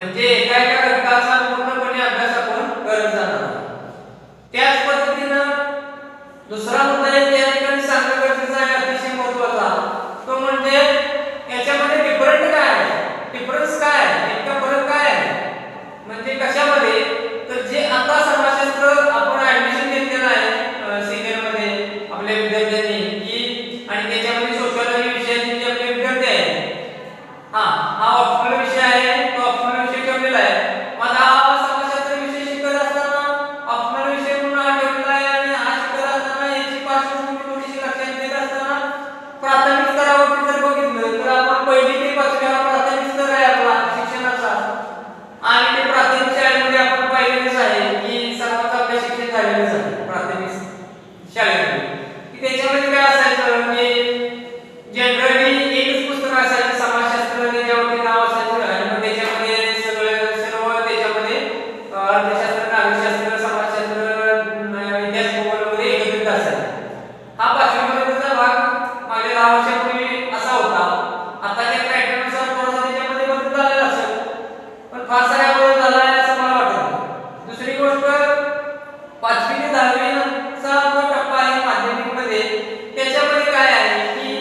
म्हणजे एका एका घटकाचा पूर्णपणे अभ्यास आपण करत जाणार. त्याच पद्धतीनं दुसरा मुद्दा या ठिकाणी सांगणं गरजेचं आहे, अतिशय महत्त्वाचा, तो म्हणजे याच्यामध्ये डिफरंट काय आहे, डिफरन्स काय आहे, नेमका फरक काय आहे. म्हणजे कशामध्ये, तर जे आता समाजशास्त्र आपण ऍडमिशन घेतलेलं आहे सिनियर मध्ये आपल्या विद्यार्थ्यांनी की, आणि त्याच्यामध्ये सोशियोलॉजी विषयाचे जे आपले विद्यार्थी आहेत, हा ऑप्शनल विषय आहे, तो ऑप्शनल विषय ठेवलेला आहे. मग हा समाजशास्त्र विषय शिकत असताना ऑप्शनल विषय म्हणून हा ठेवलेला आहे, आणि हा शिकत असताना याची पार्श्वभूमी थोडीशी लक्षात घेत असताना प्राथमिक स्तरावरती जर बघितलं तर आपण पहिली ते पाचव्या प्राथमिक स्तर आहे आपला शिक्षणाचा, आणि ते प्राथमिक शाळेमध्ये आपण पाहिलेलंच आहे की सर्वांचं आपलं शिक्षण झालेलंच आहे प्राथमिक शाळेमध्ये. की त्याच्यामध्ये काय असायचं की जनरली एकच पुस्तक असायचं समाजशास्त्र, त्याच्यावरती नाव असायचं, आणि मग त्याच्यामध्ये सर्व त्याच्यामध्ये अर्थशास्त्र, नागरिकशास्त्र, समाजशास्त्र, इतिहास, भूगोल वगैरे एकत्रित असायचं. हा 5वी पर्यंतचा भाग मागे 10 वर्षापूर्वी असा होता. आताच्या पॅटर्ननुसार थोडासा त्याच्यामध्ये बदल झालेला असेल, पण फार सारा बदल झाला आहे असं मला वाटतं. दुसरी गोष्ट, 5वी ते 10वी चा जो टप्पा आहे माध्यमिकमध्ये, त्याच्यामध्ये काय आहे की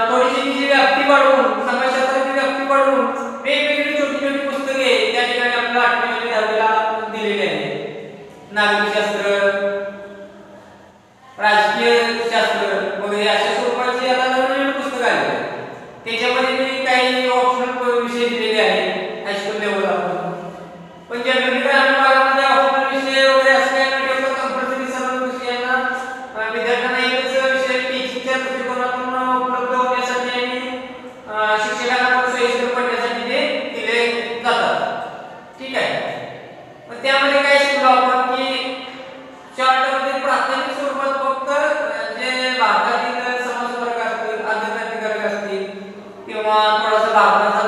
थोडीशी तिची व्याप्ती वाढवून, समाजशास्त्राची व्याप्ती वाढवून वेगवेगळी छोटी छोटी पुस्तके त्या ठिकाणी आपल्याला 8वी आणि 10वीला दिलेली आहेत. नागरिकशास्त्र, राजकीय शास्त्र वगैरे अशा स्वरूपाची आता नवीन पुस्तकं आली. त्याच्यामध्ये मी काही ऑप्शनल विषय दिलेले आहेत हायस्कूल लेवलला. पण जनरली ग्रामीण भागामध्ये ऑप्शनल विषय वगैरे असं काही नाही ठेवलं. कंपल्सरी सर्व विषयांना विद्यार्थ्यांना एकच विषय टीचिंगच्या दृष्टिकोनातून उपलब्ध होण्यासाठी आणि शिक्षकांना पण सोयीस्कर पडण्यासाठी ते दिले जातात. ठीक आहे. मग त्यामध्ये काय शिकलो आपण की शॉर्टमध्ये प्राथमिक स्वरूपात फक्त जे भारतातील समाजसुधारक असतील, आंतरराष्ट्रीय असतील, किंवा थोडासा भारताचा